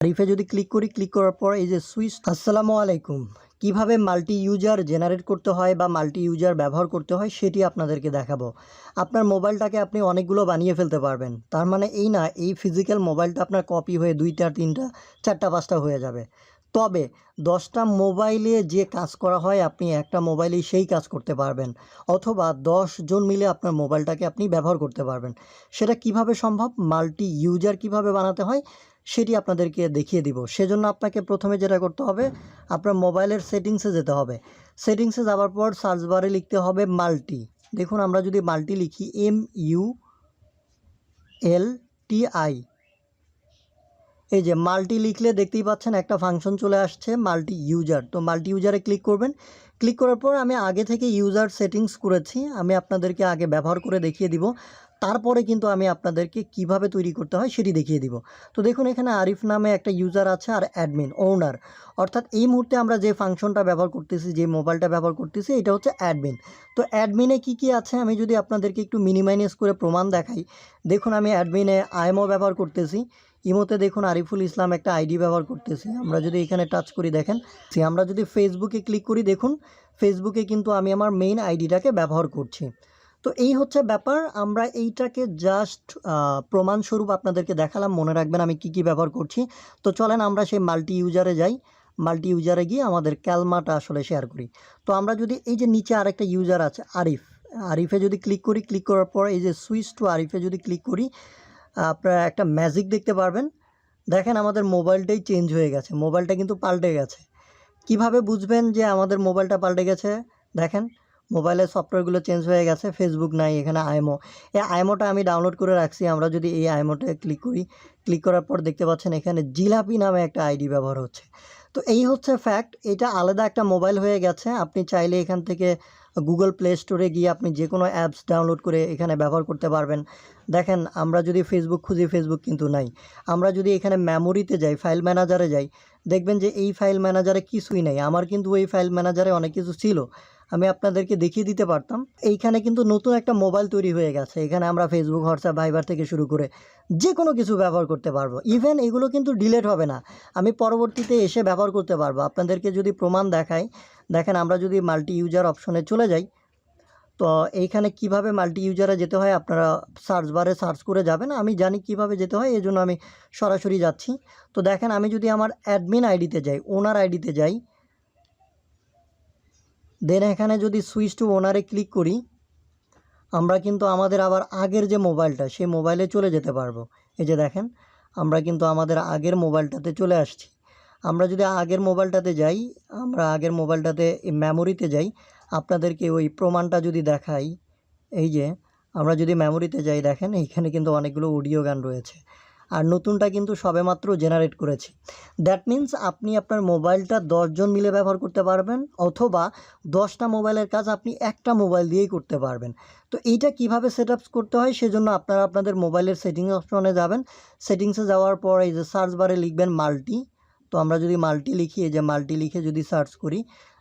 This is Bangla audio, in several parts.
আরিফে যদি ক্লিক করি, ক্লিক করার পর এই যে সুইচ। আসসালামু আলাইকুম। কিভাবে মাল্টি ইউজার জেনারেট করতে হয় বা মাল্টি ইউজার ব্যবহার করতে হয় সেটি আপনাদেরকে দেখাবো। আপনার মোবাইলটাকে আপনি অনেকগুলো বানিয়ে ফেলতে পারবেন। তার মানে এই না এই ফিজিক্যাল মোবাইলটা আপনার কপি হয়ে 2টা 3টা 4টা 5টা হয়ে যাবে। তবে 10টা মোবাইলে যে কাজ করা হয় আপনি একটা মোবাইলেই সেই কাজ করতে পারবেন, অথবা 10 জন মিলে আপনার মোবাইলটাকে আপনি ব্যবহার করতে পারবেন। সেটা কিভাবে সম্ভব, মাল্টি ইউজার কিভাবে বানাতে হয় সেটি আপনাদেরকে দেখিয়ে দিব। সেজন্য আপনাকে প্রথমে যেটা করতে হবে, আপনার মোবাইলের সেটিংসে যেতে হবে। সেটিংসে যাওয়ার পর সার্চ বারে লিখতে হবে মাল্টি। দেখুন আমরা যদি মাল্টি লিখি MULTI, এই যে মাল্টি লিখলে দেখতেই পাচ্ছেন একটা ফাংশন চলে আসছে মাল্টি ইউজার। তো মাল্টি ইউজারে ক্লিক করবেন। ক্লিক করার পর আমি আগে থেকে ইউজার সেটিংস করেছি, আমি আপনাদেরকে আগে ব্যবহার করে দেখিয়ে দিব। তারপরে কিন্তু আমি আপনাদেরকে কিভাবে তৈরি করতে হয় সেটি দেখিয়ে দিব। তো দেখুন এখানে আরিফ নামে একটা ইউজার আছে আর অ্যাডমিন ওনার, অর্থাৎ এই মুহূর্তে আমরা যে ফাংশনটা ব্যবহার করতেছি, যে মোবাইলটা ব্যবহার করতেছি, এটা হচ্ছে অ্যাডমিন। তো অ্যাডমিনে কি আছে আমি যদি আপনাদেরকে একটু মিনিমাইজ করে প্রমাণ দেখাই। দেখুন আমি অ্যাডমিনে আইএমও ব্যবহার করতেছি, ইমোতে দেখুন আরিফুল ইসলাম একটা আইডি ব্যবহার করতেছি। আমরা যদি এখানে টাচ করি দেখেন, আমরা যদি ফেসবুকে ক্লিক করি দেখুন ফেসবুকে কিন্তু আমি আমার মেইন আইডিটাকে ব্যবহার করছি। তো এই হচ্ছে ব্যাপার, আমরা এইটাকে জাস্ট প্রমাণস্বরূপ আপনাদেরকে দেখালাম। মনে রাখবেন আমি কি ব্যবহার করছি। তো চলেন আমরা সেই মাল্টি ইউজারে যাই। মাল্টি ইউজারে গিয়ে আমাদের ক্যালমাটা আসলে শেয়ার করি। তো আমরা যদি এই যে নিচে আরেকটা ইউজার আছে আরিফে যদি ক্লিক করি, ক্লিক করার পর এই যে সুইচ টু আরিফে যদি ক্লিক করি, আপনারা একটা ম্যাজিক দেখতে পারবেন। দেখেন আমাদের মোবাইলটাই চেঞ্জ হয়ে গেছে, মোবাইলটা কিন্তু পাল্টে গেছে। কিভাবে বুঝবেন যে আমাদের মোবাইলটা পাল্টে গেছে? দেখেন মোবাইলের সফটওয়্যারগুলো চেঞ্জ হয়ে গেছে, ফেসবুক নাই, এখানে আইএমও। এই আইএমওটা আমি ডাউনলোড করে রাখছি। আমরা যদি এই আইএমওতে ক্লিক করি, ক্লিক করার পর দেখতে পাচ্ছেন এখানে জিলাপি নামে একটা আইডি ব্যবহার হচ্ছে। তো এই হচ্ছে ফ্যাক্ট, এটা আলাদা একটা মোবাইল হয়ে গেছে। আপনি চাইলে এখান থেকে গুগল প্লে স্টোরে গিয়ে আপনি যে কোনো অ্যাপস ডাউনলোড করে এখানে ব্যবহার করতে পারবেন। দেখেন আমরা যদি ফেসবুক খুঁজি, ফেসবুক কিন্তু নাই। আমরা যদি এখানে মেমোরিতে যাই, ফাইল ম্যানেজারে যাই, দেখবেন যে এই ফাইল ম্যানেজারে কিছুই নেই। আমার কিন্তু ওই ফাইল ম্যানেজারে অনেক কিছু ছিল, আমি আপনাদেরকে দেখিয়ে দিতে পারতাম। এইখানে কিন্তু নতুন একটা মোবাইল তৈরি হয়ে গেছে। এখানে আমরা ফেসবুক, হোয়াটসঅ্যাপ, ভাইবার থেকে শুরু করে যে কোনো কিছু ব্যবহার করতে পারবো। ইভেন এগুলো কিন্তু ডিলিট হবে না, আমি পরবর্তীতে এসে ব্যবহার করতে পারবো। আপনাদেরকে যদি প্রমাণ দেখাই, দেখেন আমরা যদি মাল্টি ইউজার অপশনে চলে যাই, তো এইখানে কিভাবে মাল্টি ইউজারে যেতে হয় আপনারা সার্চ বারে সার্চ করে যাবেন। আমি জানি কিভাবে যেতে হয়, এই জন্য আমি সরাসরি যাচ্ছি। তো দেখেন আমি যদি আমার অ্যাডমিন আইডিতে যাই, ওনার আইডিতে যাই, দেন এখানে যদি সুইচ টু ওনারে ক্লিক করি, আমরা কিন্তু আমাদের আবার আগের যে মোবাইলটা সেই মোবাইলে চলে যেতে পারবো। এই যে দেখেন আমরা কিন্তু আমাদের আগের মোবাইলটাতে চলে আসছি। আমরা যদি আগের মোবাইলটাতে যাই, আমরা আগের মোবাইলটাতে মেমোরিতে যাই, আপনাদেরকে ওই প্রমাণটা যদি দেখাই, এই যে আমরা যদি মেমোরিতে যাই দেখেন এইখানে কিন্তু অনেকগুলো অডিও গান রয়েছে, আর নতুনটা কিন্তু সবেমাত্র জেনারেট করেছি। দ্যাট মিন্স আপনি আপনার মোবাইলটা 10 জন মিলে ব্যবহার করতে পারবেন, অথবা 10টা মোবাইলের কাজ আপনি একটা মোবাইল দিয়েই করতে পারবেন। তো এইটা কিভাবে সেট আপ করতে হয় সেজন্য আপনারা আপনাদের মোবাইলের সেটিংস অপশনে যাবেন। সেটিংসে যাওয়ার পর এই যে সার্চ বারে লিখবেন মাল্টি। তো আমরা যদি মাল্টি লিখি, এই যে মাল্টি লিখে যদি সার্চ করি,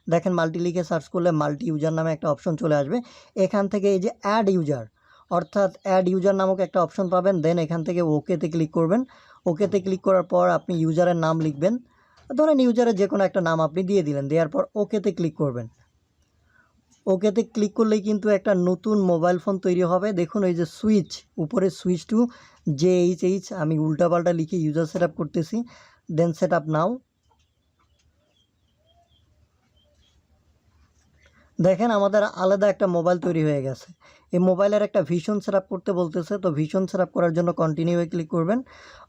দেখেন মাল্টি লিখে সার্চ করলে মাল্টি ইউজার নামে একটা অপশন চলে আসবে। এখান থেকে এই যে অ্যাড ইউজার, অর্থাৎ অ্যাড ইউজার নামক একটা অপশন পাবেন। দেন এখান থেকে ওকেতে ক্লিক করবেন। ওকেতে ক্লিক করার পর আপনি ইউজারের নাম লিখবেন, ধরেন ইউজারের যে কোনো একটা নাম আপনি দিয়ে দিলেন, দেওয়ার পর ওকেতে ক্লিক করবেন। ওকেতে ক্লিক করলেই কিন্তু একটা নতুন মোবাইল ফোন তৈরি হবে। দেখুন এই যে সুইচ, উপরে সুইচ টু JHH, আমি উল্টাপাল্টা লিখে ইউজার সেট আপ করতেছি। দেন সেট আপ নাও। দেখেন আমাদের আলাদা একটা মোবাইল তৈরি হয়ে গেছে। এই মোবাইলের একটা ভিশন সেট আপ করতে বলতেছে। তো ভিশন সেট আপ করার জন্য কন্টিনিউয়ে ক্লিক করবেন।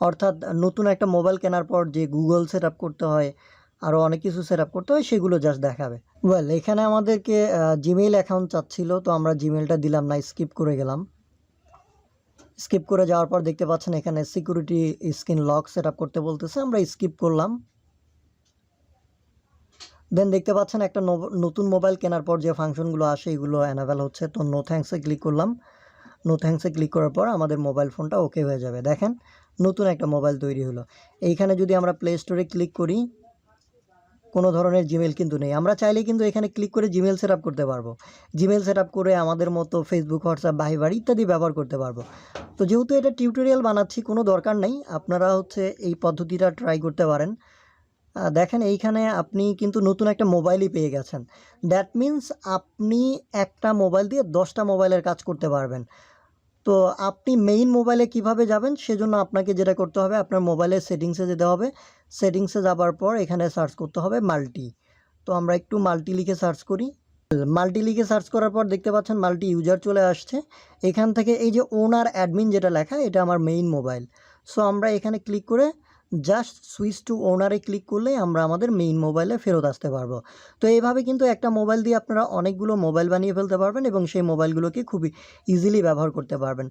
অর্থাৎ নতুন একটা মোবাইল কেনার পর যে গুগল সেট আপ করতে হয়, আরও অনেক কিছু সেট আপ করতে হয়, সেগুলো জাস্ট দেখাবে। ওয়েল এখানে আমাদেরকে জিমেইল অ্যাকাউন্ট চাচ্ছিল, তো আমরা জিমেইলটা দিলাম না, স্কিপ করে গেলাম। স্কিপ করে যাওয়ার পর দেখতে পাচ্ছেন এখানে security screen lock set up করতে বলতেছে, আমরা স্কিপ করলাম। দেন দেখতে পাচ্ছেন একটা নতুন মোবাইল কেনার পর যে ফাংশনগুলো আসে এগুলো অ্যানাভেল হচ্ছে। তো নো থ্যাঙ্কসে ক্লিক করলাম। নো থ্যাঙ্কসে ক্লিক করার পর আমাদের মোবাইল ফোনটা ওকে হয়ে যাবে। দেখেন নতুন একটা মোবাইল তৈরি হলো। এইখানে যদি আমরা প্লে স্টোরে ক্লিক করি, কোনো ধরনের জিমেল কিন্তু নেই। আমরা চাইলে কিন্তু এখানে ক্লিক করে জিমেল সেট আপ করতে পারবো। জিমেল সেট আপ করে আমাদের মতো ফেসবুক, হোয়াটসঅ্যাপ, ভাইবার ইত্যাদি ব্যবহার করতে পারবো। তো যেহেতু এটা টিউটোরিয়াল বানাচ্ছি, কোনো দরকার নেই, আপনারা এই পদ্ধতিটা ট্রাই করতে পারেন। দেখেন এইখানে আপনি কিন্তু নতুন একটা মোবাইলই পেয়ে গেছেন। দ্যাট মিন্স আপনি একটা মোবাইল দিয়ে 10টা মোবাইলের কাজ করতে পারবেন। তো আপনি মেইন মোবাইলে কিভাবে যাবেন, সেজন্য আপনাকে যেটা করতে হবে, আপনার মোবাইলের সেটিংসে যেতে হবে। সেটিংসে যাবার পর এখানে সার্চ করতে হবে মাল্টি। তো আমরা একটু মাল্টি লিখে সার্চ করি। মাল্টি লিখে সার্চ করার পর দেখতে পাচ্ছেন মাল্টি ইউজার চলে আসছে। এখান থেকে এই যে ওনার অ্যাডমিন যেটা লেখা, এটা আমার মেইন মোবাইল। সো আমরা এখানে ক্লিক করে জাস্ট সুইচ টু ওনারে ক্লিক করলেই আমরা আমাদের মেইন মোবাইলে ফেরত আসতে পারবো। তো এইভাবে কিন্তু একটা মোবাইল দিয়ে আপনারা অনেকগুলো মোবাইল বানিয়ে ফেলতে পারবেন এবং সেই মোবাইলগুলোকে খুবই ইজিলি ব্যবহার করতে পারবেন।